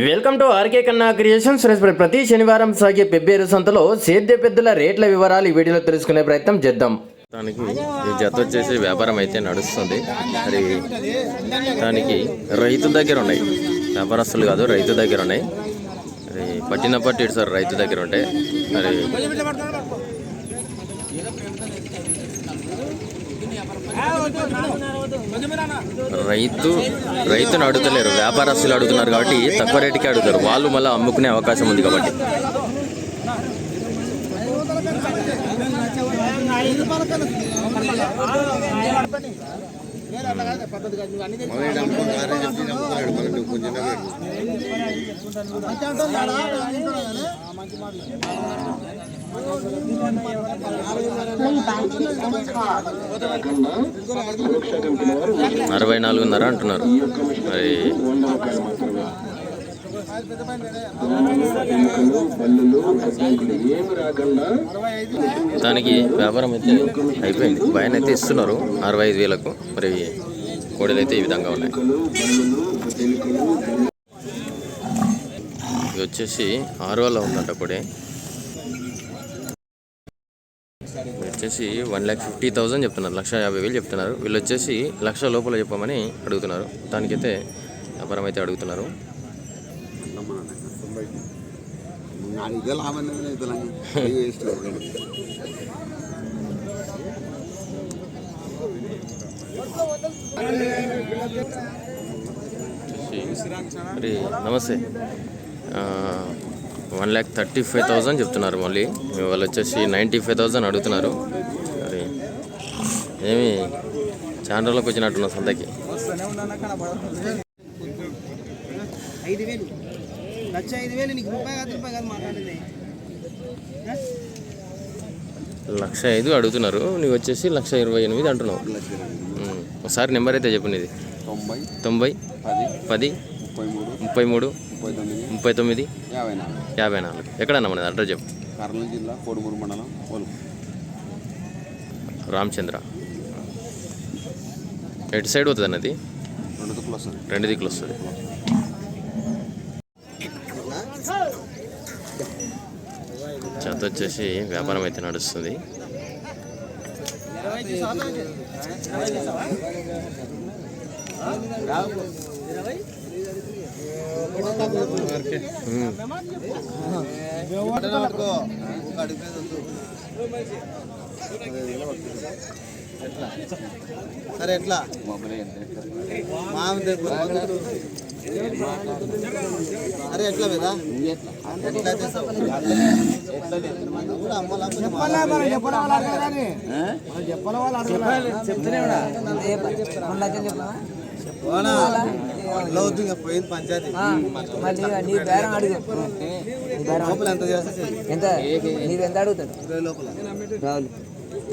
Welcome to RK కన్నా creations. ప్రతి శనివారం సాగే పెబ్బేరు సంతలో సేద్య పెద్దల రేట్ల వివరాలు ఈ వీడియోలో తెలుసుకునే ప్రయత్నం చేద్దాం. దానికి ఈ జత వచ్చేసి వ్యాపారం అయితే నడుస్తుంది. మరి దానికి రైతు దగ్గర ఉన్నాయి, వ్యాపారస్తులు కాదు, రైతు దగ్గర ఉన్నాయి. మరి పట్టినప్పటి ఇటు సార్ రైతు దగ్గర ఉంటాయి. మరి రైతును అడుగుతలేరు, వ్యాపారస్తులు అడుగుతున్నారు కాబట్టి తక్కువ రేటుకి అడుగుతారు. వాళ్ళు మళ్ళీ అమ్ముకునే అవకాశం ఉంది కాబట్టి. అరవై 44.5 అంటున్నారు. మరి దానికి వ్యాపారం అయితే అయిపోయింది. భయం అయితే ఇస్తున్నారు 65,000కు. మరి కోడలు అయితే ఈ విధంగా ఉన్నాయి. ఇది వచ్చేసి 6 ఉందంట కోడి. వచ్చేసి 1,50,000 చెప్తున్నారు, 1,50,000 చెప్తున్నారు. వీళ్ళు వచ్చేసి 1,00,000 లోపల చెప్పమని అడుగుతున్నారు. దానికైతే వ్యాపారం అయితే అడుగుతున్నారు. మరి నమస్తే, 1,35,000 చెప్తున్నారు. మళ్ళీ వాళ్ళు వచ్చేసి 95,000 అడుగుతున్నారు. మరి ఏమి చాలా రోజులకు వచ్చినట్టున్నా సంతకి. 1,05,000 అడుగుతున్నారు. నీవు వచ్చేసి 1,28,000 అంటున్నావు. ఒకసారి నెంబర్ అయితే చెప్పు నీది. 90 10 33 39 54. ఎక్కడన్నా మనది అడ్రస్ చెప్పు. కర్నూలు జిల్లా కోడుమూరు మండలం రామచంద్ర. ఎటు సైడ్ అవుతుంది అన్నది? 2 దిక్కులు వస్తుంది. చేత వచ్చేసి వ్యాపారం అయితే నడుస్తుంది. సరే ఎట్లా అరే ఎట్లా మీద పోయింది పంచాయతీ. ఎంత అడుగుతాడు లోపల?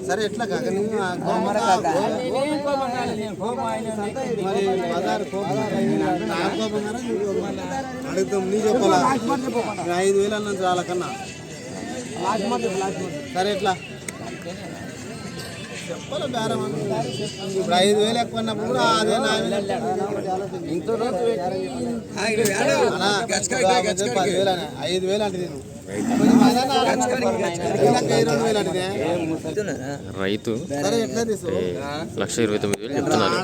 సరే ఎట్లా కాక అడుగుతాం. నీ చెప్పాలా? 5,000 అన్నా చాలా కన్నా. సరే ఎట్లా చెప్పాలి బేరం? ఇప్పుడు 5,000 ఎక్కువ అన్నప్పుడు కూడా అదే 5,000 అంటే 5,000 అంటే నేను రైతు 1,29,000 చెప్తున్నారు.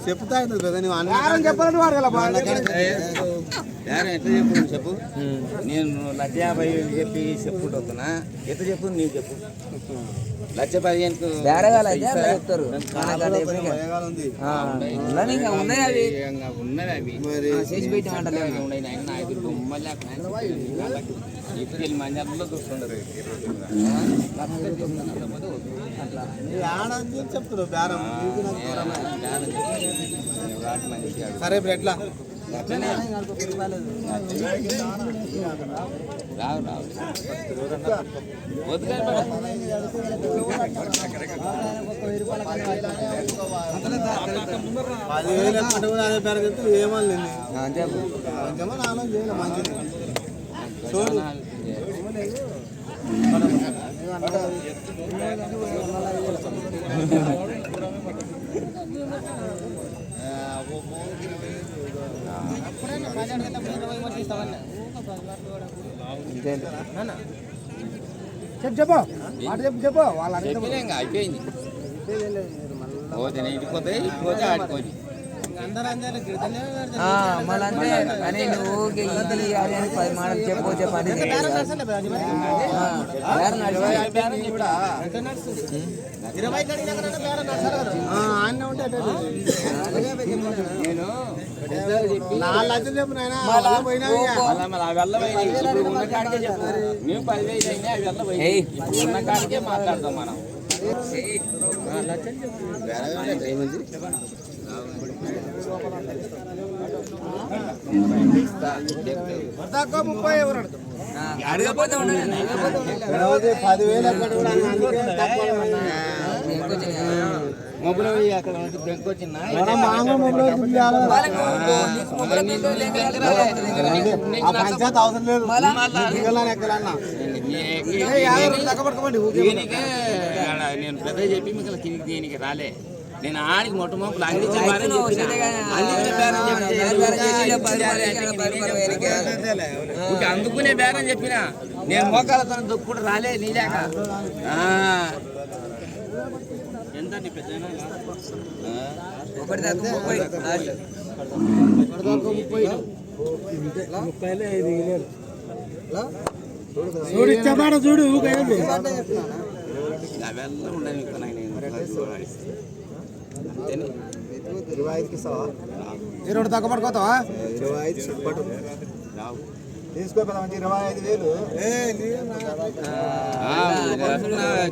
చెప్తా కదా నువ్వు చెప్పు. నేను 1,50,000 చెప్పి చెప్పుకుంటున్నా. ఎట్లా చెప్పు? నీవు చెప్పు. 1,15,000కు చెప్తారు. ఉన్నాయి అవి చేసి పెట్టామంటలేదు. మంజాలలో చూస్తుండరు. చెప్తారు బేరం. సరే ఇప్పుడు ఎట్లా? రావు 10,000 కూడా అదే పేరు చెప్తే ఏమని కొంచెమో నాలుగు చేయాలి మంచిది. చూడు చెప్పు చెప్పు వాళ్ళ చెప్పినా ఇంకా అయిపోయింది. పోతే ఇంటికి పోతే పోతే ఆడుకోని మళ్ళీ అని నువ్వు ఇది అది అని 10 మాటలు చెప్పని మేము 10,000 అయినా అవి వెళ్ళబోయి ఉన్న కాడికే మాట్లాడతాం మనం. అడగపోతే ఉండదు 10,000 అక్కడ కూడా మొబైల్ అక్కడ బెంకొచ్చిందా పంచాయతీ అవసరం లేదు నేను పెద్ద చెప్పి మీకు దీనికి రాలే. నేను ఆడికి మొట్టమొదటి అందించే అందుకునే బేరం చెప్పిన నేను మోకాలతో దుక్కుడు రాలే నీలేక. ఎంత పెద్ద 30 చూడు అವೆಲ್ಲ ఉండని 20 తక్కువ పడుకోతావా 25 తీసుకోపోదా 25,000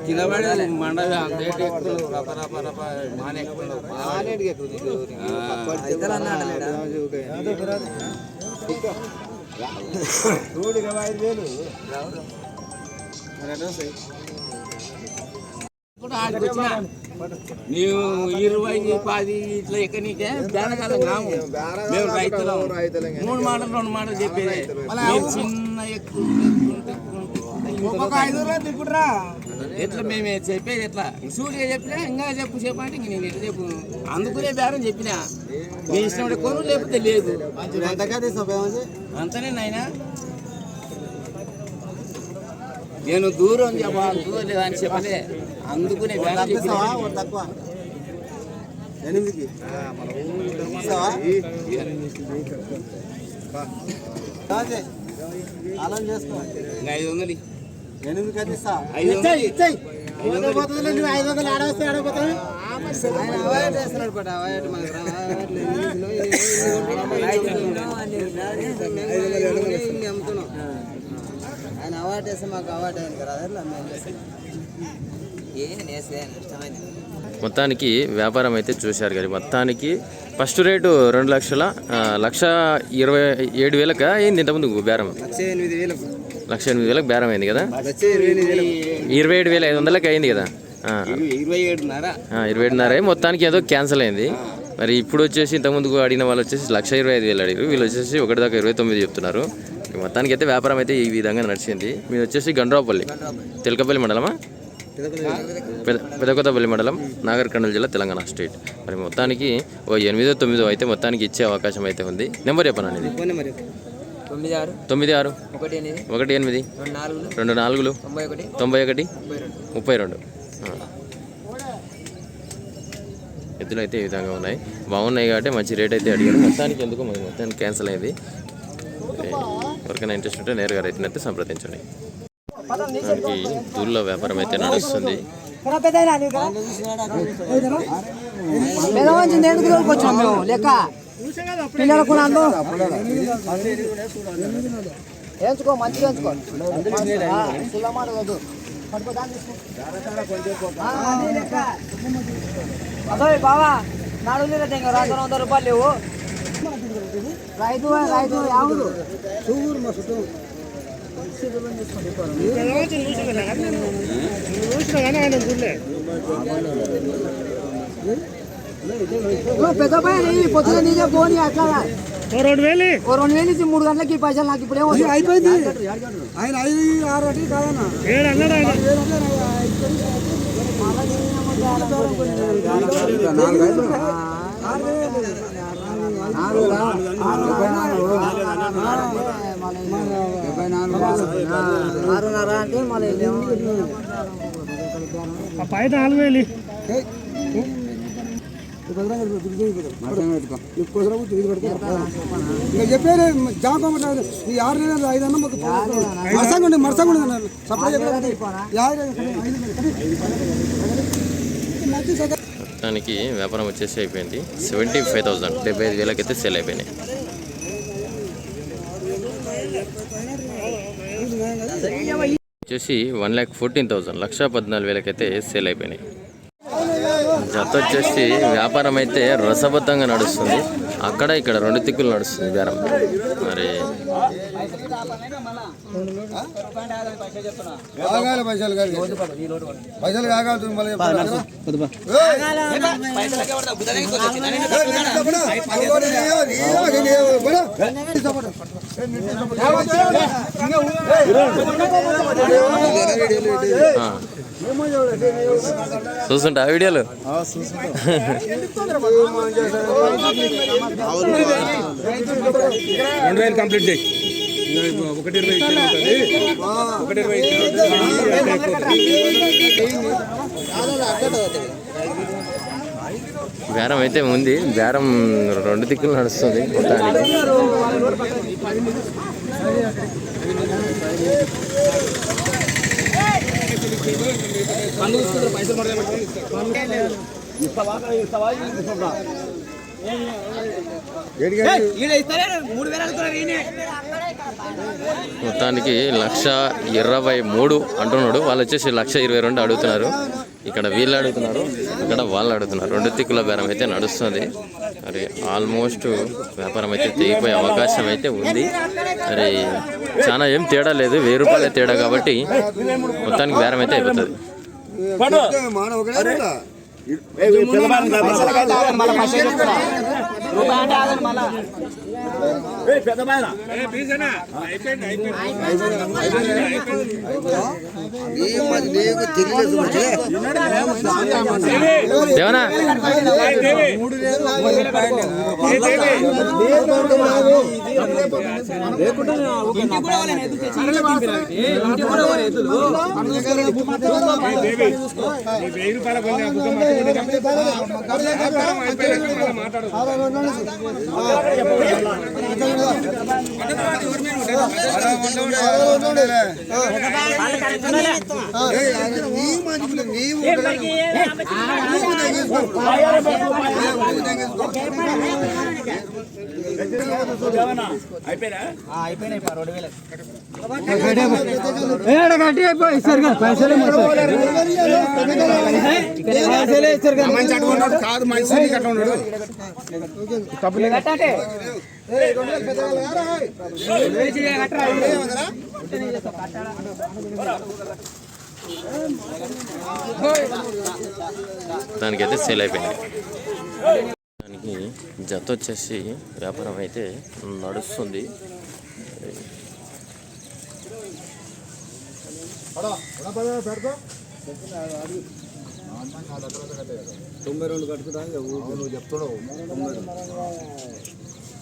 కిలబడి మండవి అంతేటి మానే చూడు 25,000 నీవు 20, 10 ఇట్లా ఎక్కడికే బేరగాలం రాము. మేము రైతులం 3 మాటలు 2 మాటలు చెప్పేది. చిన్న ఎట్లా మేము చెప్పేది ఎట్లా సూటిగా చెప్పినా ఇంకా చెప్పంటే ఇంక నేను ఎట్లా చెప్పు. అందుకునే బేరం చెప్పినా మీ ఇష్టం కొను లేకపోతే లేదు అంతనే నాయనా. నేను దూరం చెప్పాలి దూరం లేదని చెప్పలే. అందుకునే బేరం చెప్పినా తక్కువ 8కి ఆలం చేసుకో 500 8కి అది ఇస్తా 500 500 ఆడవస్తే ఆడపోతావు ఆయన అవార్డు వేస్తే మాకు అవార్డు అయింది కదా మొత్తానికి వ్యాపారం అయితే చూశారు కానీ మొత్తానికి ఫస్ట్ రేటు 2,27,000 అయింది ఇంతకుముందు బేరం. 1,08,000 బేరం అయింది కదా. 27,500 అయింది కదా. 27,500 మొత్తానికి ఏదో క్యాన్సిల్ అయింది. మరి ఇప్పుడు వచ్చేసి ఇంతకుముందు అడిగిన వాళ్ళు వచ్చేసి 1,25,000 అడిగారు. వీళ్ళు వచ్చేసి 1 దాకా 29 చెప్తున్నారు. మొత్తానికి అయితే వ్యాపారం అయితే ఈ విధంగా నడిచింది. మీరు వచ్చేసి గండ్రావుపల్లి తెలకపల్లి మండలమా పెదకొత్తపల్లి మండలం నాగర్ కర్నూలు జిల్లా తెలంగాణ స్టేట్. మరి మొత్తానికి 8, 9 అయితే మొత్తానికి ఇచ్చే అవకాశం అయితే ఉంది. నెంబర్ చెప్పనా అనేది 96 18 24 91 32. ఎద్దులు అయితే ఈ విధంగా ఉన్నాయి. బాగున్నాయి కాబట్టి మంచి రేట్ అయితే అడిగారు. మొత్తానికి ఎందుకు మొత్తానికి క్యాన్సిల్ అయింది. ఎవరికైనా ఇంట్రెస్ట్ ఉంటే నేరుగా రైతునైతే సంప్రదించండి. మనకి దూళ్ళ వ్యాపారం అయితే నడుస్తుంది. పిల్లలు కూడా వేయించుకో మంచిగా వేయించుకో అదే బావా 400 రూపాయలు లేవు. రైతు యావుడు పెద్ద పైన పొద్దున నీజే పోనీ అట్లా ఓ 2000 ఇచ్చి 3 గంటలకి ఈ పైసలు నాకు ఇప్పుడే అయిపోయింది ఆయన 5-6 అటు కాదన్నా అంటే మళ్ళీ పై 4000 చెప్పారు జాపమంటారు ఈ 6 నెలలు 5 అన్న మాకు మరసంగుండి సప్లై మొత్తానికి వ్యాపారం వచ్చేసి అయిపోయింది 75,000 75,000 అయితే సేల్ అయిపోయినాయి. వచ్చేసి 1,14,000 1,14,000 అయితే సేల్ అయిపోయినాయి. జత వచ్చేసి వ్యాపారం అయితే రసబద్ధంగా నడుస్తుంది. అక్కడ ఇక్కడ 2 దిక్కులు నడుస్తుంది బేరం. మరి పైసలు కాగాలి చూస్తుంటా వీడియోలు కంప్లీట్ చేయి. బేరం అయితే ఉంది. బేరం 2 దిక్కులు నడుస్తుంది. మొత్తానికి మొత్తానికి 1,23,000 అంటున్నాడు. వాళ్ళు వచ్చేసి 1,22,000 అడుగుతున్నారు. ఇక్కడ వీళ్ళు అడుగుతున్నారు, ఇక్కడ వాళ్ళు అడుగుతున్నారు. 2 దిక్కుల బేరం అయితే నడుస్తుంది. మరి ఆల్మోస్ట్ వ్యాపారం అయితే తెగిపోయే అవకాశం అయితే ఉంది. మరి చాలా ఏం తేడా లేదు, 1,000 రూపాయలే తేడా కాబట్టి మొత్తానికి బేరం అయితే అయిపోతుంది. దేవనా కాదు మంచి దానికైతే సేల్ అయిపోయింది. దానికి జత వచ్చేసి వ్యాపారం అయితే నడుస్తుంది. 92 కట్టుకుంటా నువ్వు చెప్తున్నావు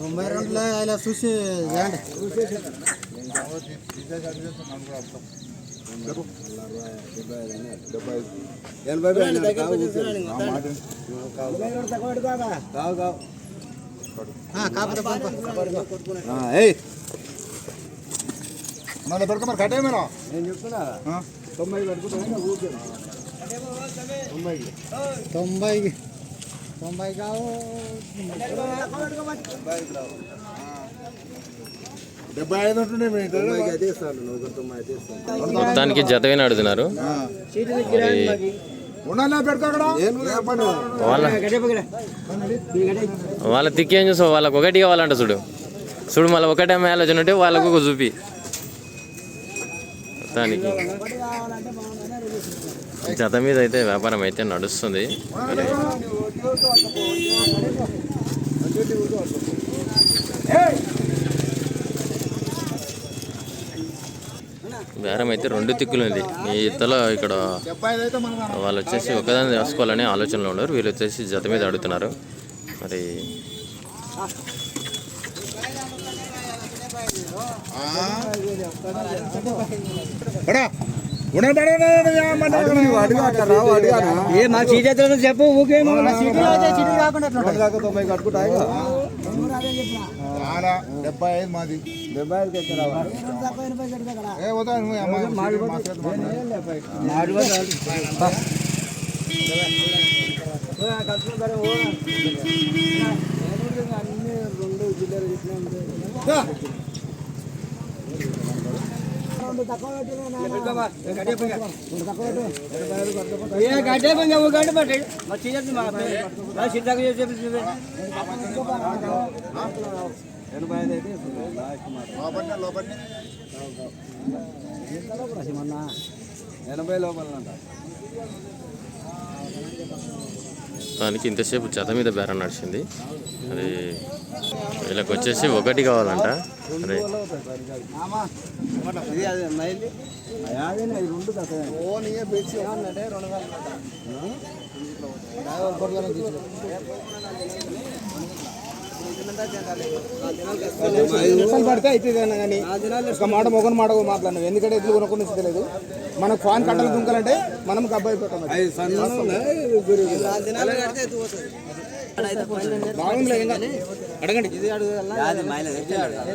92లో ఇలా చూసి 80 మన దొరక మరి కట్టే మేడం నేను చెప్తున్నా 90 కట్టుకుంటా ఊరికే 90 కావు 75 ఉంటుండే మొత్తానికి జతవేనా అడుగుతున్నారు. వాళ్ళ తిక్కేం చూసావు, వాళ్ళకి ఒకటి కావాలంట. చూడు చూడు మళ్ళీ ఒకటే ఆలోచన ఉంటే వాళ్ళకు ఒక చూపి. మొత్తానికి జత మీద అయితే వ్యాపారం అయితే నడుస్తుంది. మరి బేరం అయితే రెండు దిక్కులు ఉంది. ఈ ఇతల ఇక్కడ వాళ్ళు వచ్చేసి ఒకదాన్ని వేసుకోవాలనే ఆలోచనలో ఉన్నారు. వీళ్ళు వచ్చేసి జత మీద అడుగుతున్నారు. మరి ఏ మా చీజేతో చెప్పు ఊకే దానికి ఇంతసేపు జత మీద బేరం నడిచింది. అది వీళ్ళకి వచ్చేసి ఒకటి కావాలంట. అరే పడితే అవుతుంది అన్న కానీ ఒక మాట మొగని మాట మాట్లాడినావు. ఎందుకంటే ఎట్లు కొనుక్కొని తెలియదు. మనకు ఫాన్ కట్టలు దుంకాలంటే మనం గబ్బాయి పెట్టాం. బాగుంది అడగండి.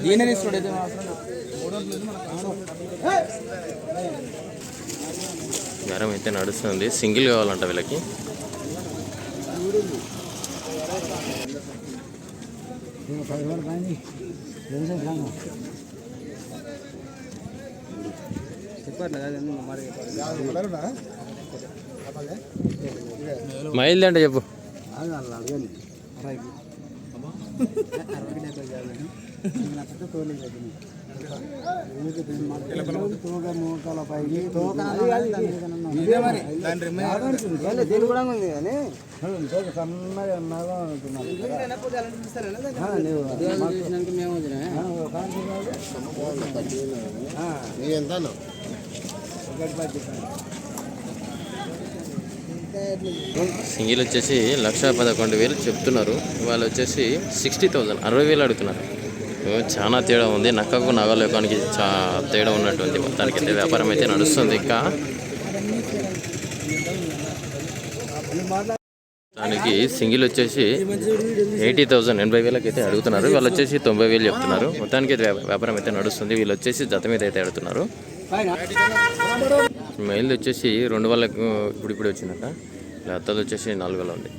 ఈయన ఇస్తున్నాడు. బేరం అయితే నడుస్తుంది. సింగిల్ కావాలంట వీళ్ళకి. మైల్ అంటే చెప్పు. సింగిల్ వచ్చేసి 1,11,000 చెప్తున్నారు. వాళ్ళు వచ్చేసి 60,000 60,000 అడుగుతున్నారు. చాలా తేడా ఉంది. నక్కకు నగలేకానికి తేడా ఉన్నట్టుంది. మొత్తానికి అయితే వ్యాపారం అయితే నడుస్తుంది. ఇంకా దానికి సింగిల్ వచ్చేసి 80,000 80,000 అయితే అడుగుతున్నారు. వాళ్ళు వచ్చేసి 90,000 చెప్తున్నారు. మొత్తానికి అయితే వ్యాపారం అయితే నడుస్తుంది. వీళ్ళు వచ్చేసి జత మీద అయితే అడుగుతున్నారు. మైల్ వచ్చేసి 2,000 ఇప్పుడు వచ్చిందట. అత్తది వచ్చేసి 4,000 ఉంది.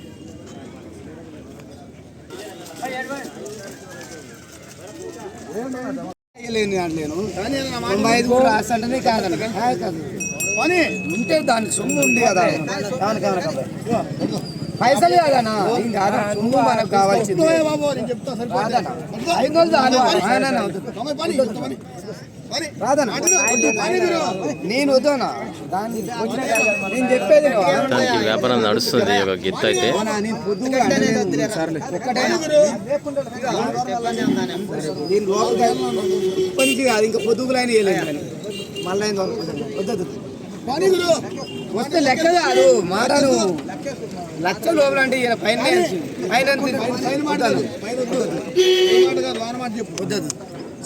ఉంటే దాని సొమ్ము ఉంది కదా, పైసలు కాదన్నా సొమ్ము మనకు కావాల్సింది. నేను వద్దానా నేను చెప్పేది. దానికి వ్యాపారం నడుస్తుంది. ఒక గిత్త అయితే ఇప్పటికి కాదు, ఇంకా పొద్దుగులైన మళ్ళీ వస్తే లెక్క కాదు మాటలు. లక్ష లోపల అంటే పైన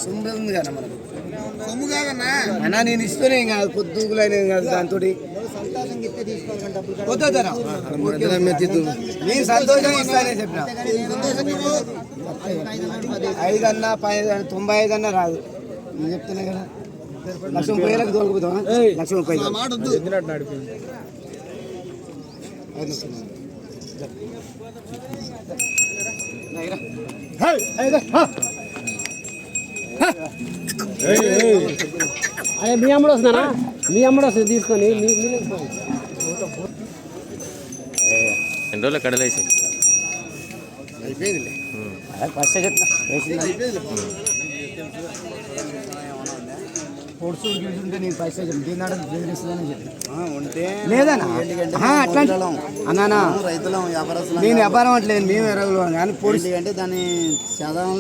సొమ్ము ఉంది కదా మనకు. సొమ్ము కాదన్నా అన్నా, నేను ఇస్తూనే కాదు, పొద్దుగులైన కాదు. దాంతో నేను సంతోషంగా ఇస్తానే చెప్పిన. 5 అన్నా 95 అన్నా రాదు. నేను చెప్తున్నా కదా, 1,30,000 తోలుకుపోతావా? 1,30,000 అదే మీ అమ్మడు వస్తున్నానా? మీ అమ్మడు వస్తుంది తీసుకొని ఎన్ని రోజులు కడలేసి అయిపోయింది. ఫస్ట్ చెప్తా పొడుసు ఉంటే నేను పైసలు దీని బెదిరిస్తుందని చెప్పి లేదన్నా అట్లా అన్నానా రైతులం వ్యాపారస్తులం నేను వ్యాపారం అంటలేదు మేము ఎరగలు కానీ పొడిచి అంటే దాన్ని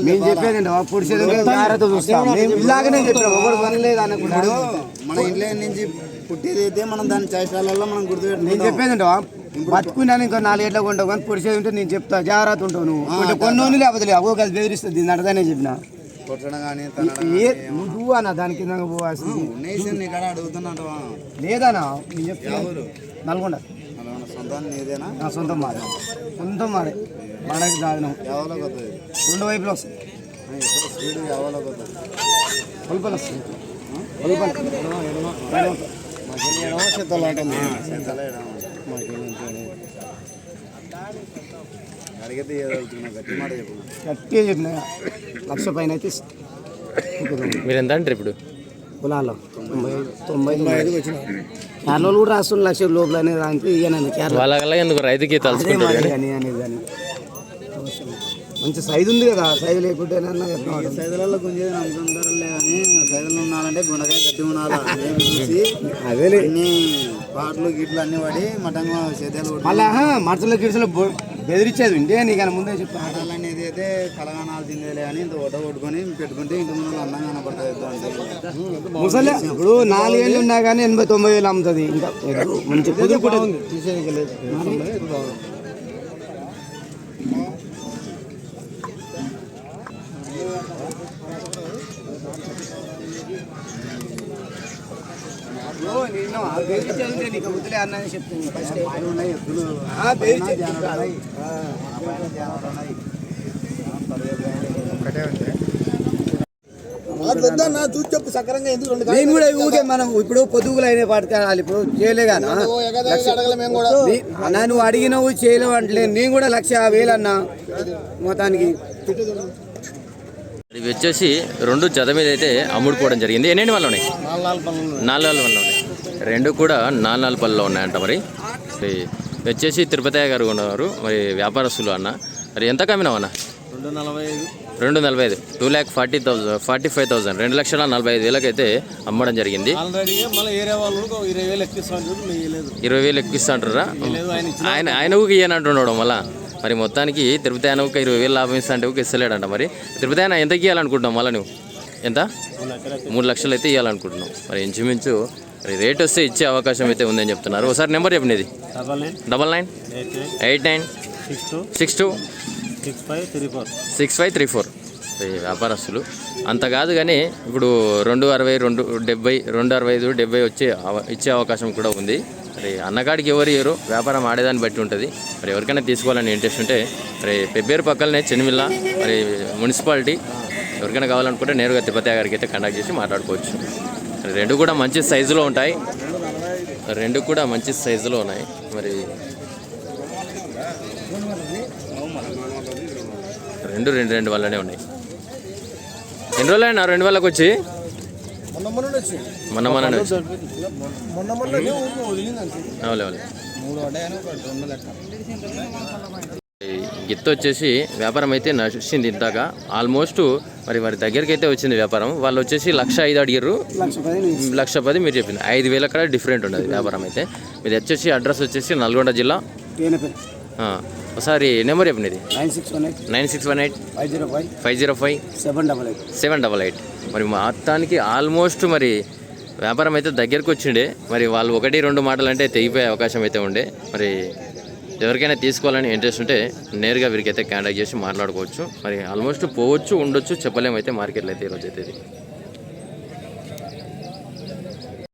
మేము చెప్పేది పొడిచేది జాగ్రత్త చూస్తాం మేము ఇలాగనే చెప్పాం ఒకటి పని లేదు అనుకున్నాడు మన ఇంట్లో నుంచి పుట్టేది అయితే మనం దాని చేష్టాలలో మనం నేను గుర్తుపెట్టుకుంటాం. చెప్పేది పట్టుకున్నాను ఇంకా 4 ఏళ్ళ కొంటావు కానీ పొడిచేది ఉంటే నేను చెప్తా జాగ్రత్త ఉంటావు నువ్వు కొన్ని లేకపోతే అగో కలిసి బెదిరిస్తుంది దీన్ని అడగానే చెప్పిన కొట్టడం కానీ నువ్వు అన్న దాని కింద పోవాల్సింది నేషన్ ఇక్కడ అడుగుతున్నట్టు లేదన్నా నేను చెప్తున్నా నల్గొండ సొంతాన్ని నీదేనా నా సొంతం మాదే మనకి దాగినాం ఎవరికి వస్తుంది 2 వైపులో వస్తుంది స్పీడ్ ఎవరికి వస్తుంది పొలిపలు వస్తుంది అడిగితే ఏదవుతున్నా గట్టి మాట చెప్పు గట్టిగా చెప్పిన 1,00,000 పైన అయితే మీరు ఎంత అంటారు ఇప్పుడు పొలాల్లో 95 వచ్చిన కేరళలో కూడా రాస్తున్న 1,00,000 లోపల అనేది దానికి ఇయ్యనండి కేరళ వాళ్ళ ఎందుకు రైతుకి తలుచుకుంటారు కానీ అనేది కానీ మంచి సైజు ఉంది కదా సైజు లేకుంటే సైదులలో గుంజేది నమ్ముకుంటారులే కానీ సైదులు ఉండాలంటే గుండకాయ గట్టి ఉండాలి చూసి అదే అన్ని పాటలు గిట్లు అన్ని పడి మటంగా చేతలు మళ్ళా మనుషుల గిడుసులో బెదిరించేది ఉంటే నీకన్నా ముందే చెప్తాను పాటలు అనేది అయితే కలగానాల్సిందేలే అని ఇంత ఒడ్డ కొట్టుకొని పెట్టుకుంటే ఇంటి ముందు అందంగా కనపడుతుంది. ముసలే ఇప్పుడు 4 ఏళ్ళు ఉన్నా కానీ 80-90 వేలు అమ్ముతుంది ఇంకా మంచి కుదురు కూడా ఉంది తీసేది లేదు నీకు వదిలే అన్నది చెప్తాను ఫస్ట్ నేను కూడా ఊరికే మనం ఇప్పుడు పొదుగులు అయిన పాటికి ఇప్పుడు చేయలేగానా అన్నా నువ్వు అడిగినవు చేయలేవు అంటే నేను కూడా 1,50,000 అన్నా మొత్తానికి ఇవి వచ్చేసి 2 జత మీద అయితే అమ్ముడుకోవడం జరిగింది. ఎన్ని వాళ్ళు ఉన్నాయి? 4 వాళ్ళు ఉన్నాయి. 2 కూడా 4 పళ్ళలో ఉన్నాయంట. మరి వచ్చేసి తిరుపతి గారు ఉన్నారు, మరి వ్యాపారస్తులు అన్న. మరి ఎంత కమ్మినావు అన్న? 245 2,40,000 45,000 2,45,000 అయితే అమ్మడం జరిగింది. 20,000 ఎక్కిస్తా అంటారా? ఆయన ఊకి ఇయ్యనంటున్నాడు మళ్ళా. మరి మొత్తానికి తిరుపతి ఆయన ఒక 20,000 లాభం ఇస్తా అంటే ఊకి ఇస్తలేడంట. మరి తిరుపతి ఆయన ఎంతకి ఇవ్వాలనుకుంటున్నాం మళ్ళీ నువ్వు? ఎంత? 3 లక్షలు అయితే ఇవ్వాలనుకుంటున్నావు. మరి ఇంచుమించు రేట్ వస్తే ఇచ్చే అవకాశం అయితే ఉందని చెప్తున్నారు. ఒకసారి నెంబర్ చెప్పినది 9989626534 వ్యాపారస్తులు అంత కాదు కానీ ఇప్పుడు 260 265 70 ఇచ్చే అవకాశం కూడా ఉంది. మరి అన్నగాడికి ఎవరు వ్యాపారం ఆడేదాన్ని బట్టి ఉంటుంది. మరి ఎవరికైనా తీసుకోవాలని ఇంట్రెస్ట్ ఉంటే మరి పెబ్బేరు పక్కనే చెన్మిల్ల మరి మున్సిపాలిటీ ఎవరికైనా కావాలనుకుంటే నేరుగా తిరుపతి గారికి అయితే కాంటాక్ట్ చేసి మాట్లాడుకోవచ్చు. 2 కూడా మంచి సైజులో ఉంటాయి. 2 కూడా మంచి సైజులో ఉన్నాయి. మరి 2 వల్లనే ఉన్నాయి. ఎన్ని రోజులు అయినా 2 వాళ్ళకి వచ్చి మొన్న గిత్త వచ్చేసి వ్యాపారం అయితే నడిచింది ఇందాక ఆల్మోస్ట్. మరి వారి దగ్గరికి అయితే వచ్చింది వ్యాపారం. వాళ్ళు వచ్చేసి 1,05,000 అడిగారు, 1,10,000 మీరు చెప్పింది. 5,000 అక్కడ డిఫరెంట్ ఉండదు వ్యాపారం అయితే. మీది వచ్చేసి అడ్రస్ వచ్చేసి నల్గొండ జిల్లా. ఒకసారి నెంబర్ చెప్పినది 9618 505 788. మరి మొత్తానికి ఆల్మోస్ట్ మరి వ్యాపారం అయితే దగ్గరికి వచ్చిండే. మరి వాళ్ళు 1-2 మాటలు అంటే తెగిపోయే అవకాశం అయితే ఉండే. మరి ఎవరికైనా తీసుకోవాలని ఇంట్రెస్ట్ ఉంటే నేరుగా వీరికైతే కాంటాక్ట్ చేసి మాట్లాడుకోవచ్చు. మరి ఆల్మోస్ట్ పోవచ్చు ఉండొచ్చు చెప్పలేమైతే మార్కెట్లో అయితే ఈరోజు అయితే.